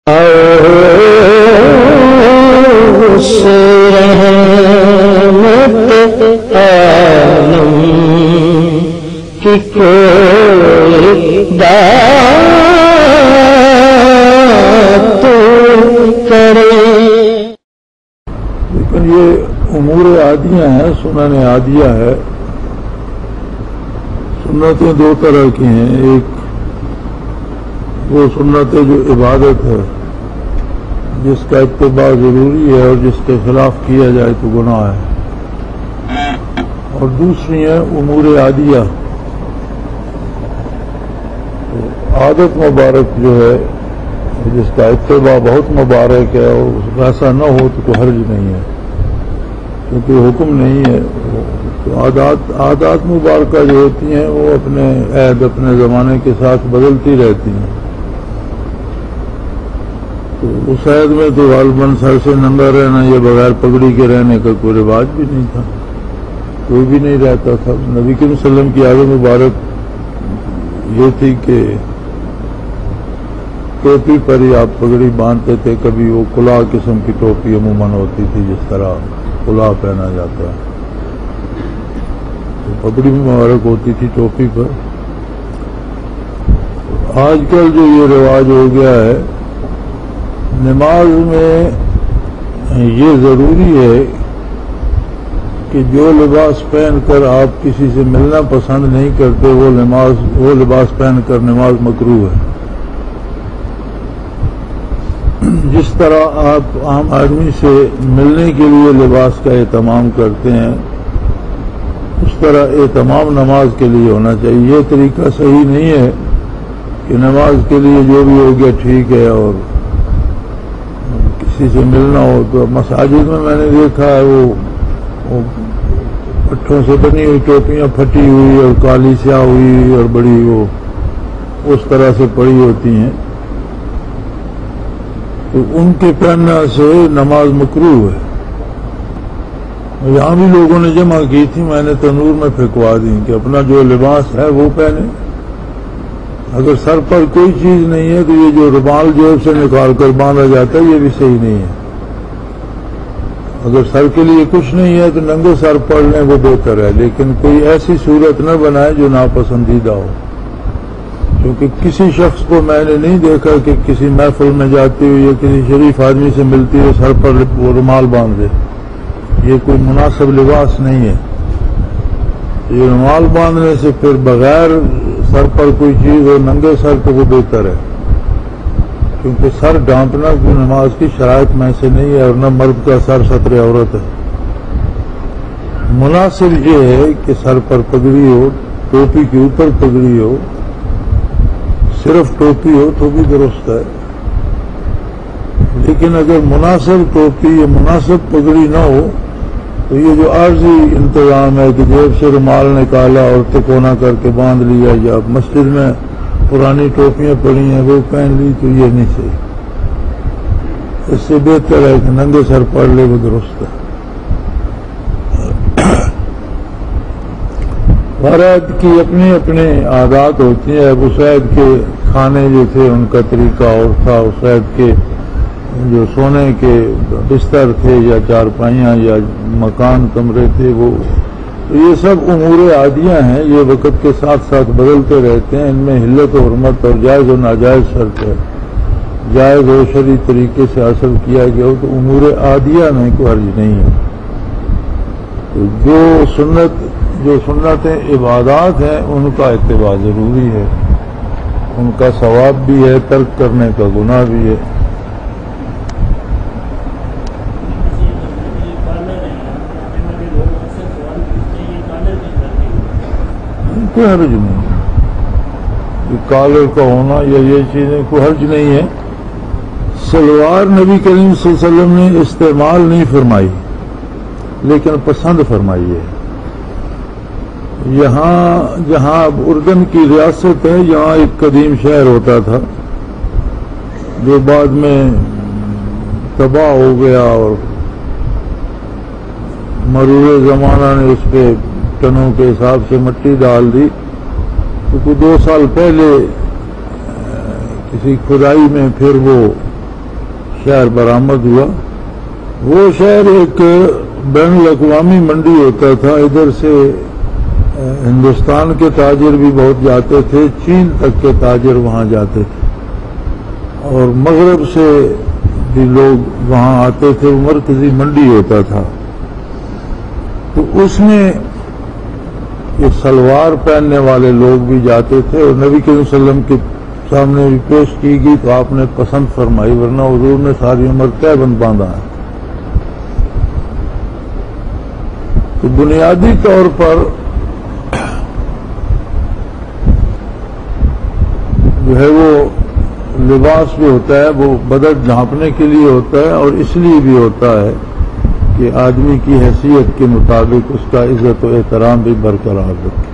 لیکن یہ امور عادیہ ہیں، سنن عادیہ ہے۔ سنتیں دو طرح کی ہیں، ایک وہ سنتیں جو عبادت ہے، جس کا اتباع ضروری ہے اور جس کے خلاف کیا جائے تو گناہ ہے، اور دوسری ہیں امور عادیہ۔ عادت مبارک جو ہے، جس کا اتباع بہت مبارک ہے اور ایسا نہ ہو تو کوئی حرج نہیں ہے، کیونکہ حکم نہیں ہے۔ تو عادات مبارکہ جو ہوتی ہیں وہ اپنے عہد اپنے زمانے کے ساتھ بدلتی رہتی ہیں۔ تو اس عہد میں تو غالباً سر سے ننگا رہنا یا بغیر پگڑی کے رہنے کا کوئی رواج بھی نہیں تھا، کوئی بھی نہیں رہتا تھا۔ نبی کریم صلی اللہ علیہ وسلم کی عادت مبارک یہ تھی کہ ٹوپی پر ہی آپ پگڑی باندھتے تھے، کبھی وہ کلاہ قسم کی ٹوپی عموماً ہوتی تھی جس طرح کلاہ پہنا جاتا ہے، تو پگڑی بھی مبارک ہوتی تھی ٹوپی پر۔ آج کل جو یہ رواج ہو گیا ہے، نماز میں یہ ضروری ہے کہ جو لباس پہن کر آپ کسی سے ملنا پسند نہیں کرتے وہ لباس پہن کر نماز مکروہ ہے۔ جس طرح آپ عام آدمی سے ملنے کے لیے لباس کا اہتمام کرتے ہیں، اس طرح اہتمام نماز کے لیے ہونا چاہیے۔ یہ طریقہ صحیح نہیں ہے کہ نماز کے لیے جو بھی ہو گیا ٹھیک ہے، اور کسی سے ملنا ہو تو مساجد میں نے دیکھا ہے وہ پٹھوں سے بنی ہوئی ٹوپیاں پھٹی ہوئی اور کالی سیاہ ہوئی اور بڑی وہ اس طرح سے پڑی ہوتی ہیں، تو ان کے پہننے سے نماز مکروہ ہے۔ یہاں بھی لوگوں نے جمع کی تھی، میں نے تنور میں پھینکوا دی کہ اپنا جو لباس ہے وہ پہنے۔ اگر سر پر کوئی چیز نہیں ہے تو یہ جو رومال جیب سے نکال کر باندھا جاتا ہے یہ بھی صحیح نہیں ہے۔ اگر سر کے لیے کچھ نہیں ہے تو ننگے سر پڑھ لیں، وہ بہتر ہے، لیکن کوئی ایسی صورت نہ بنائے جو ناپسندیدہ ہو۔ کیونکہ کسی شخص کو میں نے نہیں دیکھا کہ کسی محفل میں جاتی ہوئی یا کسی شریف آدمی سے ملتی ہوئی سر پر وہ رومال باندھ دے، یہ کوئی مناسب لباس نہیں ہے۔ یہ رومال باندھنے سے پھر بغیر سر پر کوئی چیز اور ننگے سر تو وہ بہتر ہے، کیونکہ سر ڈھانپنا کوئی نماز کی شرائط میں سے نہیں ہے، اور نہ مرد کا سر ستر عورت ہے۔ مناسب یہ ہے کہ سر پر پگڑی ہو، ٹوپی کے اوپر پگڑی ہو، صرف ٹوپی ہو تو بھی درست ہے، لیکن اگر مناسب ٹوپی یا مناسب پگڑی نہ ہو تو یہ جو عارضی انتظام ہے کہ جیب سے رومال نکالا اور تکونا کر کے باندھ لیا، یا مسجد میں پرانی ٹوپیاں پڑی ہیں وہ پہن لی، تو یہ نہیں صحیح۔ اس سے بہتر ہے کہ ننگے سر پڑھ لے، وہ درست ہے۔ ہر عید کی اپنی اپنی عادات ہوتی ہیں۔ اس عید کے کھانے جو تھے ان کا طریقہ اور تھا، اس عید کے جو سونے کے بستر تھے یا چارپائیاں یا مکان کمرے تھے، وہ یہ سب امور عادیہ ہیں، یہ وقت کے ساتھ ساتھ بدلتے رہتے ہیں۔ ان میں حلت و حرمت اور جائز و ناجائز شرط ہے، جائز و شرعی طریقے سے حاصل کیا گیا ہو تو امور عادیہ میں کوئی حرج نہیں ہے۔ تو جو سنتیں عبادات ہیں ان کا اتباع ضروری ہے، ان کا ثواب بھی ہے، ترک کرنے کا گناہ بھی ہے۔ کوئی حرج نہیں، کالر کا ہونا یا یہ چیزیں کوئی حرج نہیں ہے۔ سلوار نبی کریم صلی اللہ علیہ وسلم نے استعمال نہیں فرمائی، لیکن پسند فرمائی ہے۔ یہاں جہاں اب اردن کی ریاست ہے، یہاں ایک قدیم شہر ہوتا تھا جو بعد میں تباہ ہو گیا، اور مرور زمانہ نے اس پہ ٹنوں کے حساب سے مٹی ڈال دی۔ تو 2 سال پہلے کسی کھدائی میں پھر وہ شہر برآمد ہوا. وہ شہر ایک بین الاقوامی منڈی ہوتا تھا. ادھر سے ہندوستان کے تاجر بھی بہت جاتے تھے, چین تک کے تاجر وہاں جاتے تھے, اور مغرب سے بھی لوگ وہاں آتے تھے. وہ مرکزی منڈی ہوتا تھا. تو اس میں یہ سلوار پہننے والے لوگ بھی جاتے تھے, اور نبی کریم صلی اللہ علیہ وسلم کے سامنے بھی پیش کی گئی تو آپ نے پسند فرمائی, ورنہ حضور نے ساری عمر تہبند باندھا ہے. تو بنیادی طور پر جو ہے وہ لباس بھی ہوتا ہے, وہ بدن ڈھانپنے کے لیے ہوتا ہے, اور اس لیے بھی ہوتا ہے کہ آدمی کی حیثیت کے مطابق اس کا عزت و احترام بھی برقرار رکھے.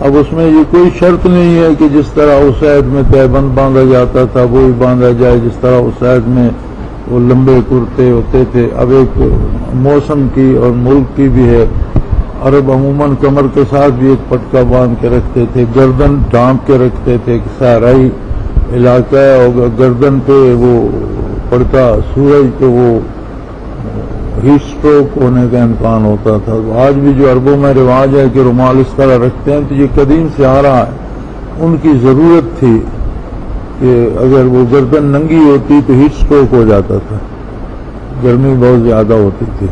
اب اس میں یہ کوئی شرط نہیں ہے کہ جس طرح اس عہد میں تہبند باندھا جاتا تھا وہی باندھا جائے, جس طرح اس عہد میں وہ لمبے کرتے ہوتے تھے. اب ایک موسم کی اور ملک کی بھی ہے. عرب عموماً کمر کے ساتھ بھی ایک پٹکا باندھ کے رکھتے تھے, گردن ڈھانپ کے رکھتے تھے کہ صحرائی علاقہ ہے, اور گردن پہ وہ پڑتا سورج پہ وہ ہیٹ اسٹروک ہونے کا امکان ہوتا تھا. آج بھی جو عربوں میں رواج ہے کہ رومال اس طرح رکھتے ہیں, تو یہ قدیم سے آ رہا ہے. ان کی ضرورت تھی کہ اگر وہ گردن ننگی ہوتی تو ہیٹ اسٹروک ہو جاتا تھا, گرمی بہت زیادہ ہوتی تھی.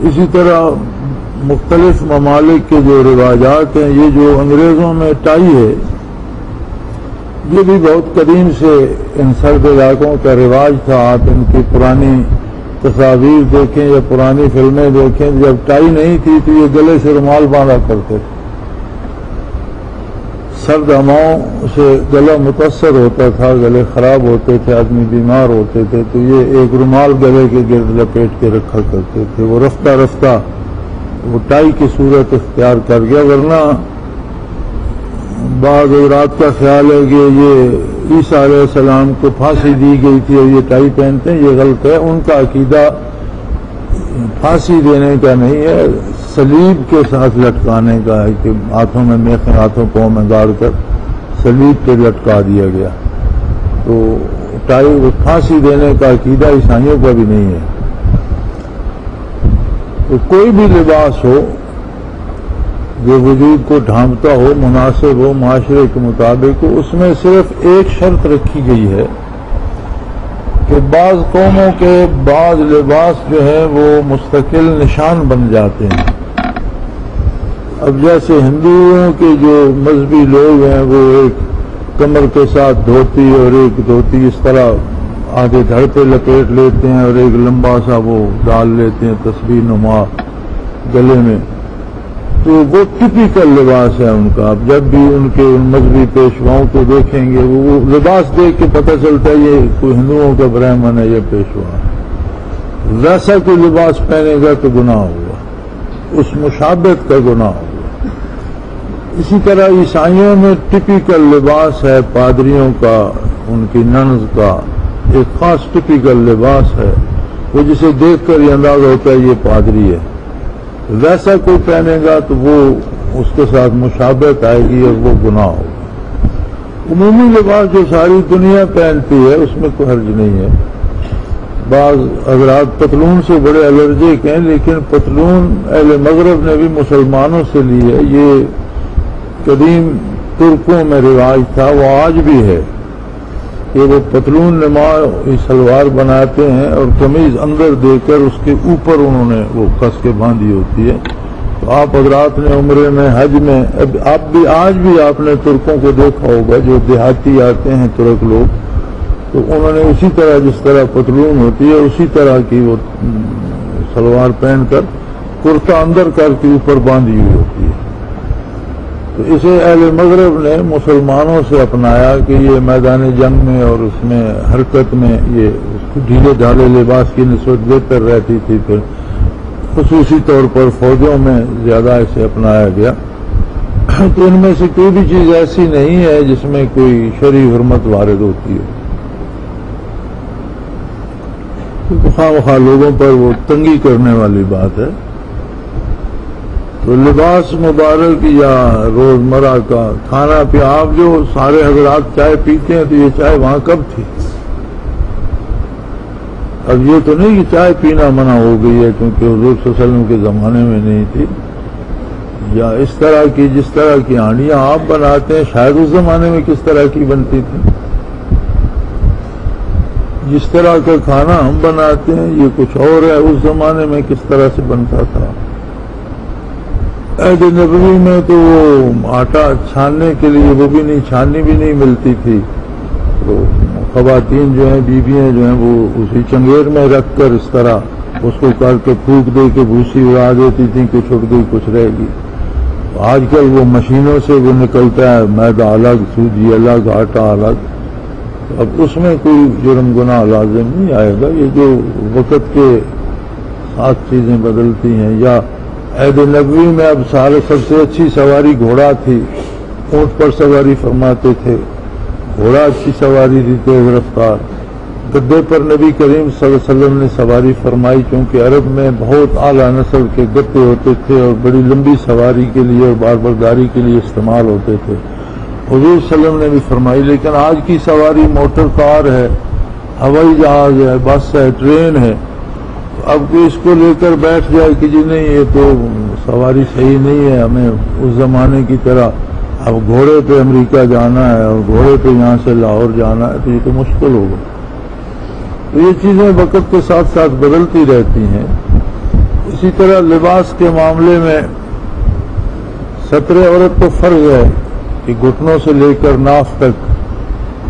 اسی طرح مختلف ممالک کے جو رواجات ہیں, یہ جو انگریزوں میں ٹائی ہے, یہ بھی بہت قدیم سے ان سرد علاقوں کا رواج تھا. آپ ان کی پرانی تصاویر دیکھیں یا پرانی فلمیں دیکھیں, جب ٹائی نہیں تھی تو یہ گلے سے رومال باندھا کرتے تھے. سرد ہواؤں سے گلا متاثر ہوتا تھا, گلے خراب ہوتے تھے, آدمی بیمار ہوتے تھے, تو یہ ایک رومال گلے کے گرد لپیٹ کے رکھا کرتے تھے. وہ رفتہ رفتہ وہ ٹائی کی صورت اختیار کر گیا. ورنہ بعض حضرات کا خیال ہے کہ یہ عیسیٰ علیہ السلام کو پھانسی دی گئی تھی اور یہ ٹائی پہنتے ہیں, یہ غلط ہے. ان کا عقیدہ پھانسی دینے کا نہیں ہے, صلیب کے ساتھ لٹکانے کا ہے, کہ ہاتھوں میں میخیں ہاتھوں پاؤں میں گاڑ کر صلیب پہ لٹکا دیا گیا. تو ٹائی پھانسی دینے کا عقیدہ عیسائیوں کا بھی نہیں ہے. تو کوئی بھی لباس ہو جو وجود کو ڈھانپتا ہو, مناسب ہو, معاشرے کے مطابق ہو, اس میں صرف ایک شرط رکھی گئی ہے کہ بعض قوموں کے بعض لباس جو ہے وہ مستقل نشان بن جاتے ہیں. اب جیسے ہندوؤں کے جو مذہبی لوگ ہیں وہ ایک کمر کے ساتھ دھوتی اور ایک دھوتی اس طرح آگے دھڑ پہ لپیٹ لیتے ہیں, اور ایک لمبا سا وہ ڈال لیتے ہیں تسبیح نما گلے میں, تو وہ ٹپیکل لباس ہے ان کا. اب جب بھی ان کے ان مذہبی پیشواؤں کو دیکھیں گے, وہ لباس دیکھ کے پتہ چلتا ہے یہ کوئی ہندوؤں کا برہمن ہے یا پیشوا. ویسا کوئی لباس پہنے گا تو گناہ ہوگا, اس مشابہت کا گناہ ہوگا. اسی طرح عیسائیوں میں ٹپیکل لباس ہے پادریوں کا, ان کی ننز کا ایک خاص ٹپیکل لباس ہے, وہ جسے دیکھ کر یہ اندازہ ہوتا ہے یہ پادری ہے. ویسا کوئی پہنے گا تو وہ اس کے ساتھ مشابہت آئے گی اور وہ گناہ ہوگا. عمومی لباس جو ساری دنیا پہنتی ہے اس میں کوئی حرج نہیں ہے. بعض حضرات پتلون سے بڑے الرجک ہیں, لیکن پتلون اہل مغرب نے بھی مسلمانوں سے لی ہے. یہ قدیم ترکوں میں رواج تھا, وہ آج بھی ہے کہ وہ پتلون نما سلوار بناتے ہیں اور قمیض اندر دے کر اس کے اوپر انہوں نے وہ کس کے باندھی ہوتی ہے. تو آپ حضرات نے عمرے میں, حج میں, آپ بھی آج بھی آپ نے ترکوں کو دیکھا ہوگا جو دیہاتی آتے ہیں ترک لوگ, تو انہوں نے اسی طرح جس طرح پتلون ہوتی ہے اسی طرح کی وہ سلوار پہن کر کرتا اندر کر کے اوپر باندھی ہوئی ہوتی ہے. تو اسے اہل مغرب نے مسلمانوں سے اپنایا کہ یہ میدان جنگ میں اور اس میں حرکت میں یہ ڈھیلے ڈھالے لباس کی نسبت بہتر رہتی تھی. پھر خصوصی طور پر فوجوں میں زیادہ اسے اپنایا گیا. تو ان میں سے کوئی بھی چیز ایسی نہیں ہے جس میں کوئی شرعی حرمت وارد ہوتی ہے. خواہ مخواہ لوگوں پر وہ تنگی کرنے والی بات ہے. تو لباس مبارک یا روزمرہ کا کھانا پیا, آپ جو سارے حضرات چائے پیتے ہیں تو یہ چائے وہاں کب تھی؟ اب یہ تو نہیں کہ چائے پینا منع ہو گئی ہے کیونکہ حضور صلی اللہ علیہ وسلم کے زمانے میں نہیں تھی، یا اس طرح کی جس طرح کی ہانڈیاں آپ بناتے ہیں شاید اس زمانے میں کس طرح کی بنتی تھی، جس طرح کا کھانا ہم بناتے ہیں یہ کچھ اور ہے، اس زمانے میں کس طرح سے بنتا تھا۔ عہد نبوی میں تو وہ آٹا چھاننے کے لیے وہ بھی نہیں، چھاننی بھی نہیں ملتی تھی، تو خواتین جو ہیں بیویاں جو ہیں وہ اسی چنگیر میں رکھ کر اس طرح اس کو کر کے پھونک دے کے بھوسی اڑا دیتی تھی، کچھ اڑ گئی کچھ رہ گئی۔ آج کل وہ مشینوں سے وہ نکلتا ہے، میدا الگ، سوجی الگ، آٹا الگ، اب اس میں کوئی جرم گناہ لازم نہیں آئے گا۔ یہ جو وقت کے ساتھ چیزیں بدلتی ہیں، یا عہد نبوی میں اب سب سے اچھی سواری گھوڑا تھی، اونٹ پر سواری فرماتے تھے، گھوڑا اچھی سواری تھی، تیز رفتار۔ گدے پر نبی کریم صلی اللہ علیہ وسلم نے سواری فرمائی، کیونکہ عرب میں بہت اعلیٰ نسل کے گدے ہوتے تھے اور بڑی لمبی سواری کے لیے اور بار برداری کے لیے استعمال ہوتے تھے، حضور صلی اللہ علیہ وسلم نے بھی فرمائی۔ لیکن آج کی سواری موٹر کار ہے، ہوائی جہاز ہے، بس ہے، ٹرین ہے، اب کوئی اس کو لے کر بیٹھ جائے کہ جی نہیں یہ تو سواری صحیح نہیں ہے، ہمیں اس زمانے کی طرح اب گھوڑے پہ امریکہ جانا ہے اور گھوڑے پہ یہاں سے لاہور جانا ہے، تو یہ تو مشکل ہوگا۔ تو یہ چیزیں وقت کے ساتھ ساتھ بدلتی رہتی ہیں۔ اسی طرح لباس کے معاملے میں ستر عورت کو فرض ہے کہ گھٹنوں سے لے کر ناف تک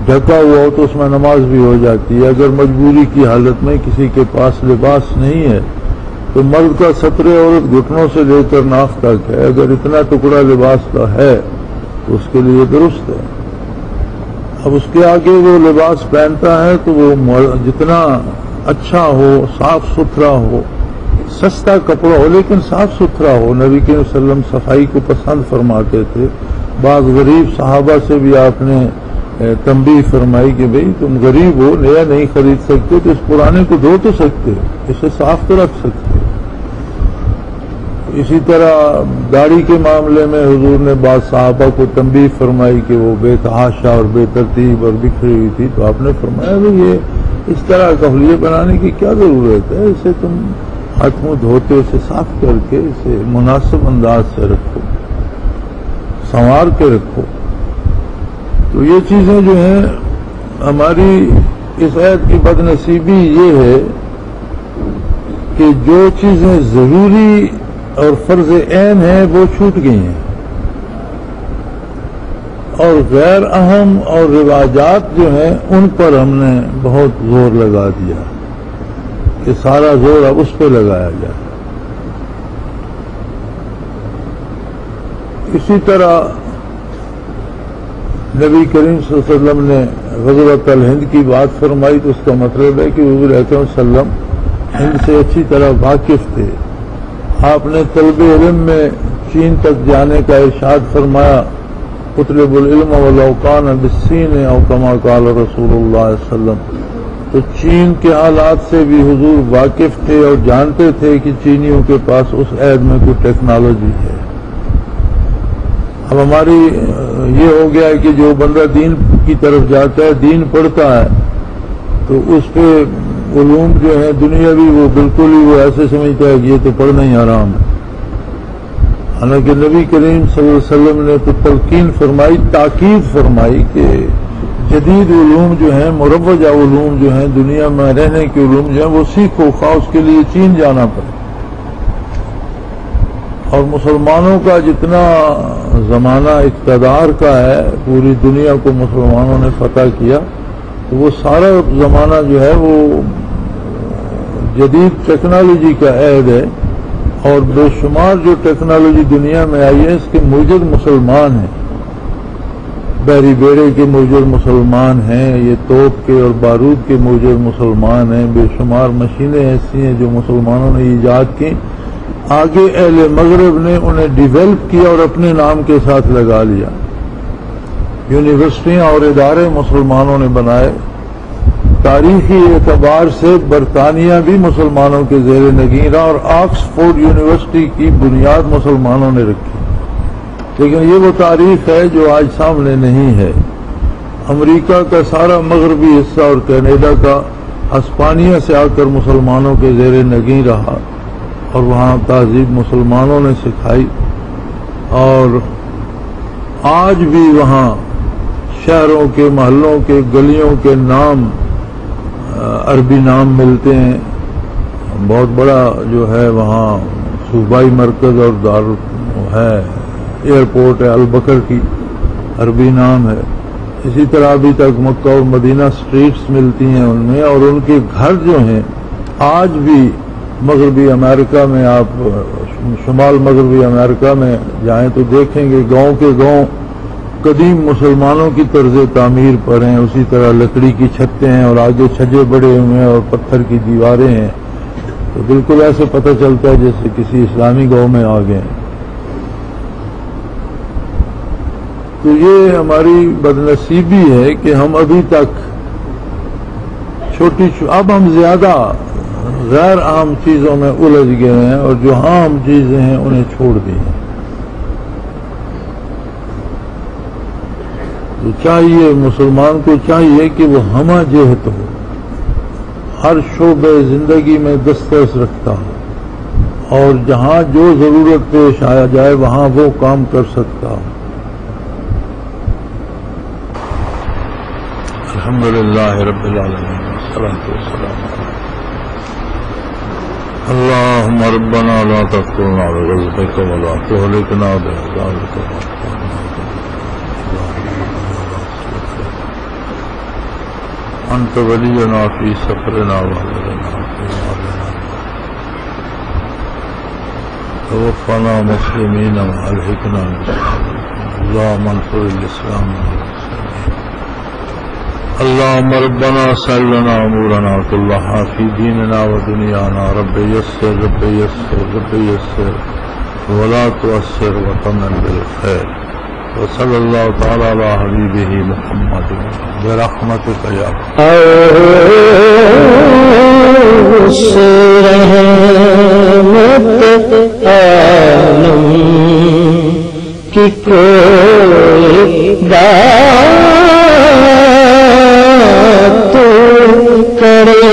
ڈھکا ہوا ہو تو اس میں نماز بھی ہو جاتی ہے۔ اگر مجبوری کی حالت میں کسی کے پاس لباس نہیں ہے تو مرد کا ستر عورت گھٹنوں سے لے کر ناف تک ہے، اگر اتنا ٹکڑا لباس کا ہے تو اس کے لیے درست ہے۔ اب اس کے آگے وہ لباس پہنتا ہے تو وہ جتنا اچھا ہو، صاف ستھرا ہو، سستا کپڑا ہو لیکن صاف ستھرا ہو۔ نبی کریم صلی اللہ علیہ وسلم صفائی کو پسند فرماتے تھے۔ بعض غریب صحابہ سے بھی آپ نے تنبیہ فرمائی کہ بھئی تم غریب ہو، نیا نہیں خرید سکتے تو اس پرانے کو دھو تو سکتے، اسے صاف تو رکھ سکتے۔ اسی طرح داڑھی کے معاملے میں حضور نے بعض صحابہ کو تنبیہ فرمائی کہ وہ بے تحاشا اور بے ترتیب اور بکھری ہوئی تھی، تو آپ نے فرمایا کہ یہ اس طرح کفلیے بنانے کی کیا ضرورت ہے، اسے تم ہاتھ منہ دھوتے اسے صاف کر کے اسے مناسب انداز سے رکھو، سنوار کے رکھو۔ تو یہ چیزیں جو ہیں ہماری اس عہد کی بد نصیبی یہ ہے کہ جو چیزیں ضروری اور فرض عین ہیں وہ چھوٹ گئی ہیں، اور غیر اہم اور رواجات جو ہیں ان پر ہم نے بہت زور لگا دیا کہ سارا زور اب اس پہ لگایا جائے۔ اسی طرح نبی کریم صلی اللہ علیہ وسلم نے غزوۃ الہند کی بات فرمائی تو اس کا مطلب ہے کہ حضور اکرم صلی اللہ علیہ وسلم ہند سے اچھی طرح واقف تھے۔ آپ نے طلب علم میں چین تک جانے کا ارشاد فرمایا، اطلب العلم ولو کان بالصین او کما قال رسول اللہ صلی اللہ علیہ وسلم۔ تو چین کے حالات سے بھی حضور واقف تھے اور جانتے تھے کہ چینیوں کے پاس اس عہد میں کوئی ٹیکنالوجی ہے۔ اب ہماری یہ ہو گیا ہے کہ جو بندہ دین کی طرف جاتا ہے، دین پڑھتا ہے، تو اس پہ علوم جو ہیں دنیاوی وہ بالکل ہی وہ ایسے سمجھتا ہے کہ یہ تو پڑھنا ہی حرام ہے۔ حالانکہ نبی کریم صلی اللہ علیہ وسلم نے تو تلقین فرمائی، تاکید فرمائی کہ جدید علوم جو ہیں، مروجہ علوم جو ہیں، دنیا میں رہنے کے علوم جو ہیں وہ سیکھو، خواہ اس کے لیے چین جانا پڑے۔ اور مسلمانوں کا جتنا زمانہ اقتدار کا ہے، پوری دنیا کو مسلمانوں نے فتح کیا، تو وہ سارا زمانہ جو ہے وہ جدید ٹیکنالوجی کا عہد ہے، اور بے شمار جو ٹیکنالوجی دنیا میں آئی ہے اس کے موجد مسلمان ہیں، بحری بیڑے کے موجد مسلمان ہیں، یہ توپ کے اور بارود کے موجد مسلمان ہیں، بے شمار مشینیں ایسی ہیں جو مسلمانوں نے ایجاد کی، آگے اہل مغرب نے انہیں ڈیولپ کیا اور اپنے نام کے ساتھ لگا لیا۔ یونیورسٹیاں اور ادارے مسلمانوں نے بنائے، تاریخی اعتبار سے برطانیہ بھی مسلمانوں کے زیر نگین رہا، اور آکسفورڈ یونیورسٹی کی بنیاد مسلمانوں نے رکھی، لیکن یہ وہ تاریخ ہے جو آج سامنے نہیں ہے۔ امریکہ کا سارا مغربی حصہ اور کینیڈا کا اسپانیہ سے آ کر مسلمانوں کے زیر نگیں رہا اور وہاں تہذیب مسلمانوں نے سکھائی، اور آج بھی وہاں شہروں کے، محلوں کے، گلیوں کے نام عربی نام ملتے ہیں۔ بہت بڑا جو ہے وہاں صوبائی مرکز اور دار ہے، ایئرپورٹ ہے البکر کی، عربی نام ہے۔ اسی طرح ابھی تک مکہ اور مدینہ سٹریٹس ملتی ہیں ان میں، اور ان کے گھر جو ہیں آج بھی مغربی امریکہ میں، آپ شمال مغربی امریکہ میں جائیں تو دیکھیں گے گاؤں کے گاؤں قدیم مسلمانوں کی طرز تعمیر پر ہیں، اسی طرح لکڑی کی چھتیں ہیں اور آگے چھجے بڑے ہوئے ہیں اور پتھر کی دیواریں ہیں، تو بالکل ایسے پتہ چلتا ہے جیسے کسی اسلامی گاؤں میں آ گئے ہیں۔ تو یہ ہماری بدنصیبی ہے کہ ہم ابھی تک اب ہم زیادہ غیر عام چیزوں میں الجھ گئے ہیں اور جو عام چیزیں ہیں انہیں چھوڑ دی ہیں۔ تو چاہیے مسلمان کو چاہیے کہ وہ ہمہ جہت ہو، ہر شعبے زندگی میں دسترس رکھتا ہو، اور جہاں جو ضرورت پیش آیا جائے وہاں وہ کام کر سکتا ہو۔ الحمدللہ رب العالمین والصلاة والسلام اللهم ربنا لا تفتنا بغضبك ولا تهلكنا بعذابك أنت ولينا في سفرنا وأهلنا في مالنا توفنا مسلمين وألحقنا بالصالحين اللهم انصر الإسلام والمسلمين اللهم ربنا سهل لنا امورنا كلها في ديننا ودنيانا رب يسر رب يسر رب يسر ولا تؤثر وتمن بالخير وصلى الله تعالى على حبيبه محمد برحمتك يا عالم کی کوئی بات تو کرے